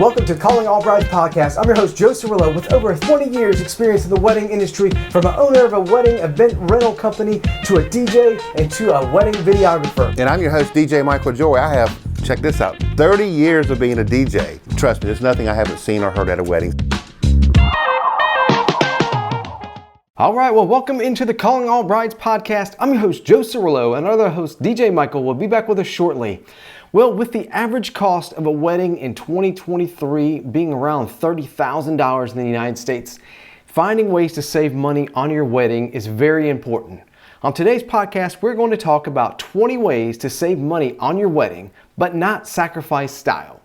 Welcome to Calling All Brides podcast. I'm your host, Joe Cirillo, with over 20 years experience in the wedding industry, from an owner of a wedding event rental company to a DJ and to a wedding videographer. And I'm your host, DJ Michael Joye. I have, check this out, 30 years of being a DJ. Trust me, there's nothing I haven't seen or heard at a wedding. All right, well, welcome into the Calling All Brides podcast. I'm your host, Joe Cirillo, and our other host, DJ Michael, will be back with us shortly. Well, with the average cost of a wedding in 2023 being around $30,000 in the United States, finding ways to save money on your wedding is very important. On today's podcast, we're going to talk about 20 ways to save money on your wedding, but not sacrifice style.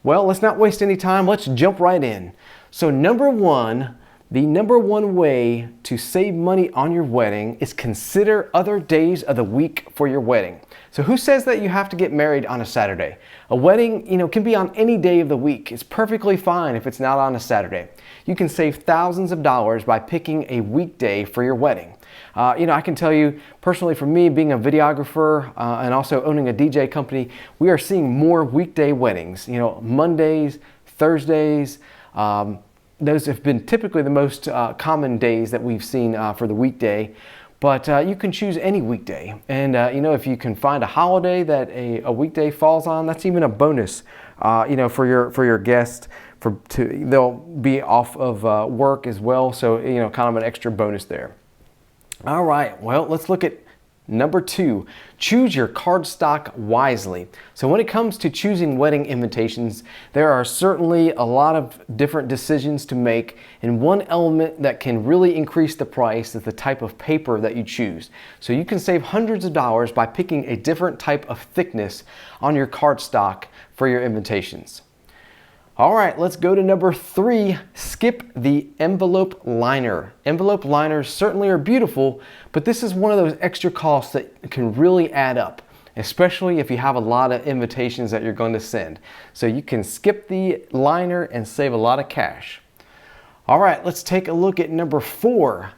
Well, let's not waste any time. Let's jump right in. So the number one way to save money on your wedding is consider other days of the week for your wedding. So who says that you have to get married on a Saturday? A wedding, can be on any day of the week. It's perfectly fine if it's not on a Saturday. You can save thousands of dollars by picking a weekday for your wedding. I can tell you personally, for me, being a videographer and also owning a DJ company, we are seeing more weekday weddings. Mondays, Thursdays, those have been typically the most common days that we've seen for the weekday. But you can choose any weekday. And if you can find a holiday that a weekday falls on, that's even a bonus for your guests. They'll be off of work as well, so kind of an extra bonus there. All right, well, let's look at number 2, choose your cardstock wisely. So when it comes to choosing wedding invitations, there are certainly a lot of different decisions to make, and one element that can really increase the price is the type of paper that you choose. So you can save hundreds of dollars by picking a different type of thickness on your cardstock for your invitations. All right, let's go to number 3, skip the envelope liner. Envelope liners certainly are beautiful, but this is one of those extra costs that can really add up, especially if you have a lot of invitations that you're going to send. So you can skip the liner and save a lot of cash. All right, let's take a look at number 4,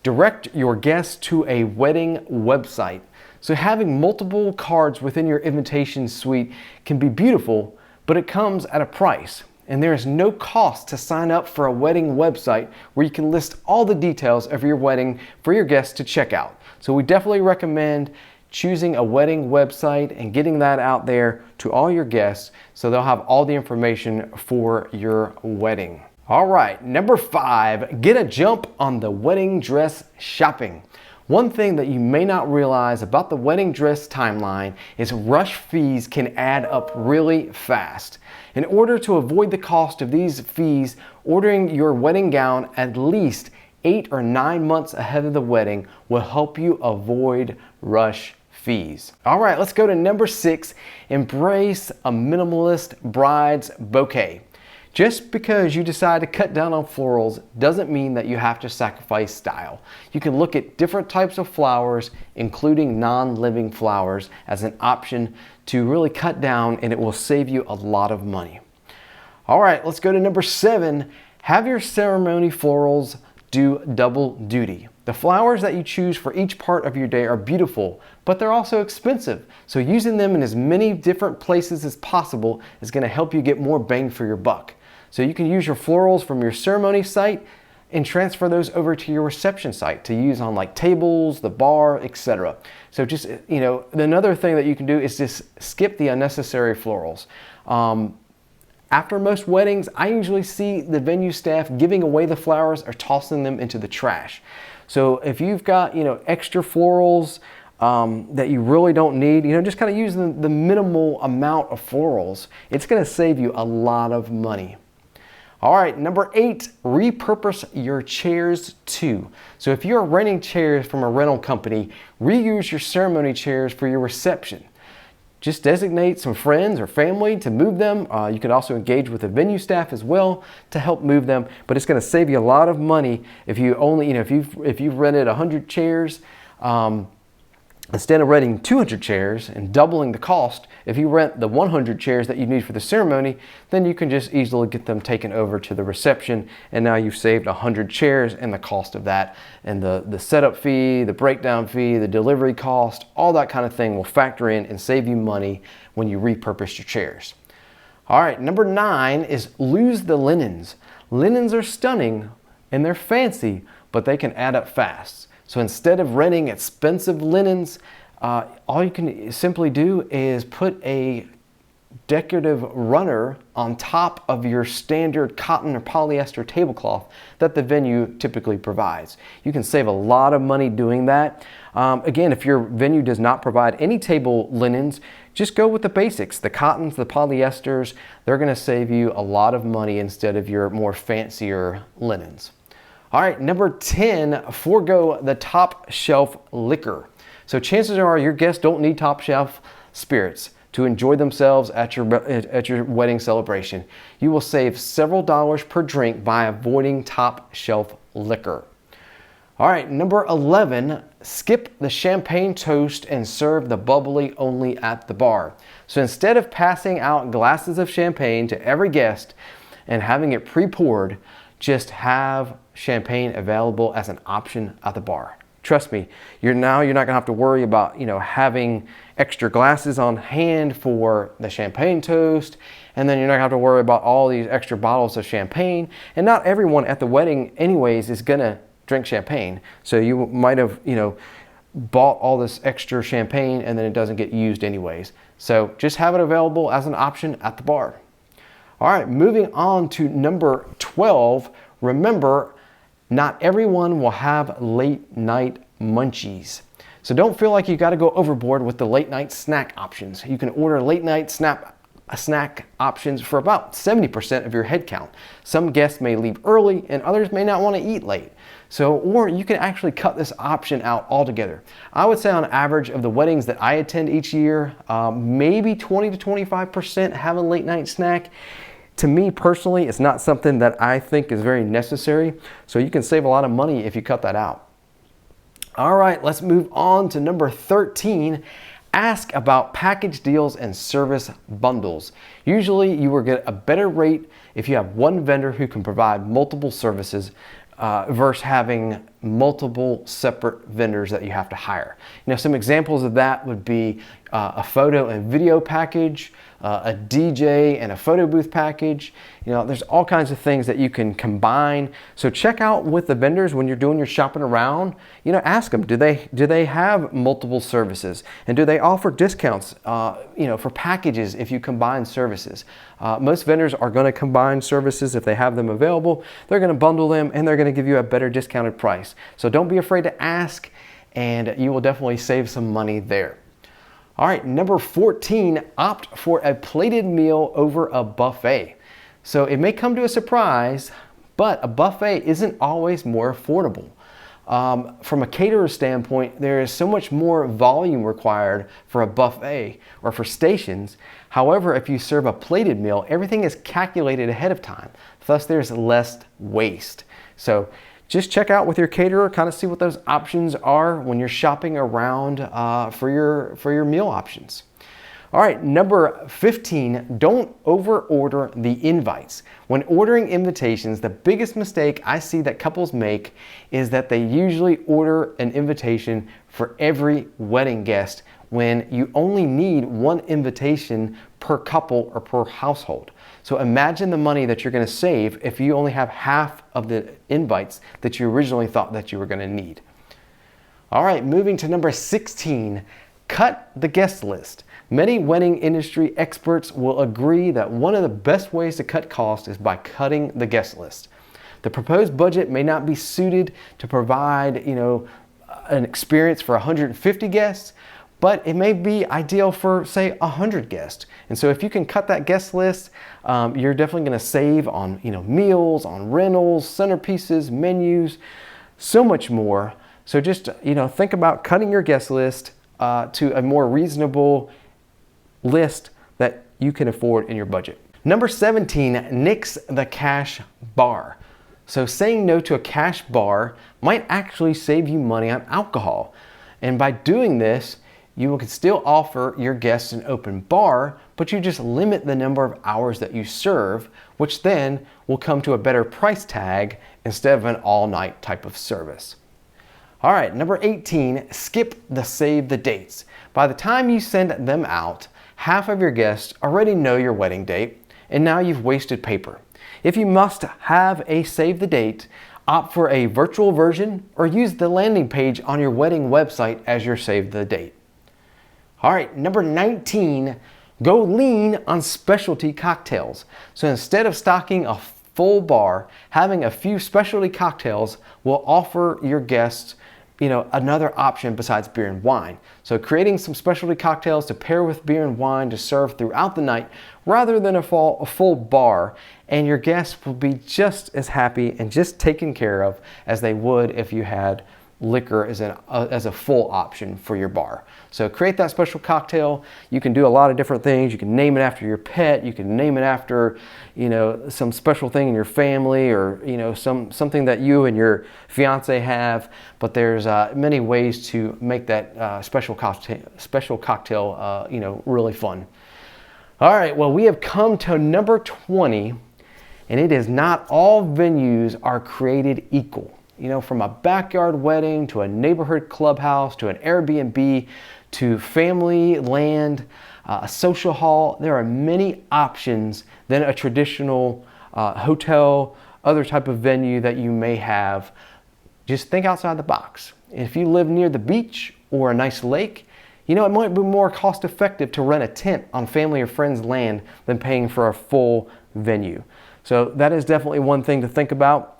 direct your guests to a wedding website. So having multiple cards within your invitation suite can be beautiful, but it comes at a price. And there is no cost to sign up for a wedding website where you can list all the details of your wedding for your guests to check out. So we definitely recommend choosing a wedding website and getting that out there to all your guests so they'll have all the information for your wedding. All right, number 5, get a jump on the wedding dress shopping. One thing that you may not realize about the wedding dress timeline is rush fees can add up really fast. In order to avoid the cost of these fees, ordering your wedding gown at least 8 or 9 months ahead of the wedding will help you avoid rush fees. All right, let's go to number 6, embrace a minimalist bride's bouquet. Just because you decide to cut down on florals doesn't mean that you have to sacrifice style. You can look at different types of flowers, including non-living flowers, as an option to really cut down, and it will save you a lot of money. All right, let's go to number 7. Have your ceremony florals do double duty. The flowers that you choose for each part of your day are beautiful, but they're also expensive. So using them in as many different places as possible is going to help you get more bang for your buck. So you can use your florals from your ceremony site and transfer those over to your reception site to use on like tables, the bar, etc. So just, another thing that you can do is just skip the unnecessary florals. After most weddings, I usually see the venue staff giving away the flowers or tossing them into the trash. So if you've got, extra florals that you really don't need, just kind of use the minimal amount of florals. It's going to save you a lot of money. All right, number 8, repurpose your chairs too. So if you're renting chairs from a rental company, reuse your ceremony chairs for your reception. Just designate some friends or family to move them. You can also engage with the venue staff as well to help move them, but it's going to save you a lot of money if you only, if you've rented 100 chairs, instead of renting 200 chairs and doubling the cost, if you rent the 100 chairs that you need for the ceremony, then you can just easily get them taken over to the reception, and now you've saved 100 chairs and the cost of that, and the setup fee, the breakdown fee, the delivery cost, all that kind of thing will factor in and save you money when you repurpose your chairs. All right, number 9 is lose the linens. Linens are stunning and they're fancy, but they can add up fast. So instead of renting expensive linens, all you can simply do is put a decorative runner on top of your standard cotton or polyester tablecloth that the venue typically provides. You can save a lot of money doing that. Again, if your venue does not provide any table linens, just go with the basics. The cottons, the polyesters, they're going to save you a lot of money instead of your more fancier linens. All right, number 10, forego the top shelf liquor. So chances are your guests don't need top shelf spirits to enjoy themselves at your wedding celebration. You will save several dollars per drink by avoiding top shelf liquor. All right, number 11, skip the champagne toast and serve the bubbly only at the bar. So instead of passing out glasses of champagne to every guest and having it pre-poured, just have champagne available as an option at the bar. Trust me, you're not gonna have to worry about having extra glasses on hand for the champagne toast, and then you're not gonna have to worry about all these extra bottles of champagne. And not everyone at the wedding anyways is gonna drink champagne. So you might have bought all this extra champagne and then it doesn't get used anyways. So just have it available as an option at the bar. All right, moving on to number 12, remember, not everyone will have late night munchies. So don't feel like you got to go overboard with the late night snack options. You can order late night snack options for about 70% of your head count. Some guests may leave early and others may not want to eat late. Or you can actually cut this option out altogether. I would say on average of the weddings that I attend each year, maybe 20 to 25% have a late night snack. To me personally, it's not something that I think is very necessary. So you can save a lot of money if you cut that out. All right, let's move on to number 13. Ask about package deals and service bundles. Usually you will get a better rate if you have one vendor who can provide multiple services versus having multiple separate vendors that you have to hire. Some examples of that would be a photo and video package, a DJ and a photo booth package. There's all kinds of things that you can combine. So check out with the vendors when you're doing your shopping around. Ask them, do they have multiple services, and do they offer discounts for packages if you combine services? Most vendors are going to combine services if they have them available. They're going to bundle them and they're going to give you a better discounted price. So don't be afraid to ask, and you will definitely save some money there. All right, number 14, opt for a plated meal over a buffet. So it may come to a surprise, but a buffet isn't always more affordable. From a caterer standpoint, there is so much more volume required for a buffet or for stations. However, if you serve a plated meal, everything is calculated ahead of time. Thus, there's less waste. So just check out with your caterer, kind of see what those options are when you're shopping around for your meal options. All right, number 15, don't over-order the invites. When ordering invitations, the biggest mistake I see that couples make is that they usually order an invitation for every wedding guest when you only need one invitation per couple or per household. So imagine the money that you're going to save if you only have half of the invites that you originally thought that you were going to need. All right, moving to number 16, cut the guest list. Many wedding industry experts will agree that one of the best ways to cut costs is by cutting the guest list. The proposed budget may not be suited to provide, an experience for 150 guests, but it may be ideal for, say, 100 guests. And so if you can cut that guest list, you're definitely going to save on, meals, on rentals, centerpieces, menus, so much more. So just, think about cutting your guest list to a more reasonable list that you can afford in your budget. Number 17, nix the cash bar. So saying no to a cash bar might actually save you money on alcohol. And by doing this, you can still offer your guests an open bar, but you just limit the number of hours that you serve, which then will come to a better price tag instead of an all-night type of service. All right, number 18, skip the save the dates. By the time you send them out, half of your guests already know your wedding date, and now you've wasted paper. If you must have a save the date, opt for a virtual version or use the landing page on your wedding website as your save the date. All right, number 19, go lean on specialty cocktails. So instead of stocking a full bar, having a few specialty cocktails will offer your guests another option besides beer and wine. So creating some specialty cocktails to pair with beer and wine to serve throughout the night rather than a full bar, and your guests will be just as happy and just taken care of as they would if you had liquor as a full option for your bar. So create that special cocktail. You can do a lot of different things. You can name it after your pet. You can name it after, some special thing in your family, or something that you and your fiance have. But there's many ways to make that special cocktail, really fun. All right. Well, we have come to number 20, and it is not all venues are created equal. From a backyard wedding to a neighborhood clubhouse to an Airbnb to family land, a social hall, there are many options than a traditional hotel, other type of venue that you may have. Just think outside the box. If you live near the beach or a nice lake, it might be more cost effective to rent a tent on family or friends' land than paying for a full venue. So that is definitely one thing to think about.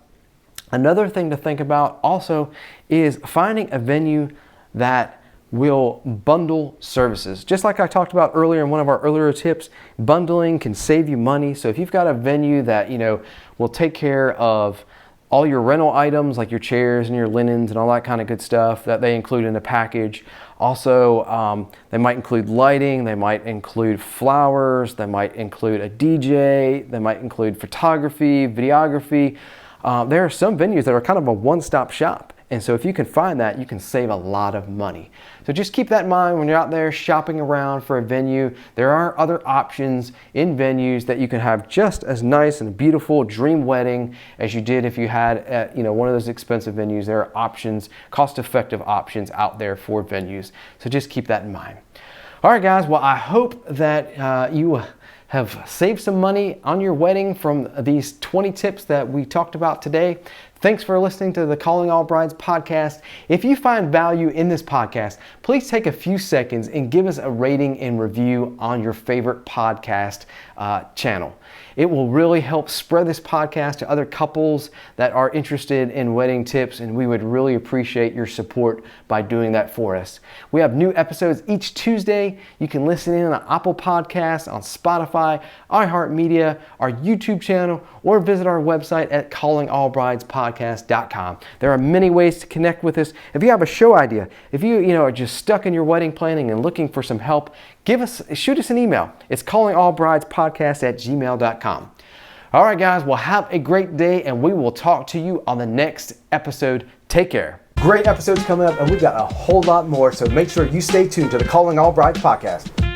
Another thing to think about also is finding a venue that will bundle services. Just like I talked about earlier in one of our earlier tips, bundling can save you money. So if you've got a venue that, will take care of all your rental items like your chairs and your linens and all that kind of good stuff that they include in the package. Also, they might include lighting, they might include flowers, they might include a DJ, they might include photography, videography. There are some venues that are kind of a one-stop shop. And so if you can find that, you can save a lot of money. So just keep that in mind when you're out there shopping around for a venue. There are other options in venues that you can have just as nice and beautiful dream wedding as you did if you had one of those expensive venues. There are options, cost-effective options out there for venues. So just keep that in mind. All right, guys. Well, I hope that you have saved some money on your wedding from these 20 tips that we talked about today. Thanks for listening to the Calling All Brides podcast. If you find value in this podcast, please take a few seconds and give us a rating and review on your favorite podcast channel. It will really help spread this podcast to other couples that are interested in wedding tips, and we would really appreciate your support by doing that for us. We have new episodes each Tuesday. You can listen in on Apple Podcasts, on Spotify, iHeartMedia, our YouTube channel, or visit our website at callingallbridespodcast.com. There are many ways to connect with us. If you have a show idea, if you are just stuck in your wedding planning and looking for some help, shoot us an email. It's callingallbridespodcast@gmail.com. All right, guys, well, have a great day, and we will talk to you on the next episode. Take care. Great episodes coming up, and we've got a whole lot more, so make sure you stay tuned to the Calling All Brides podcast.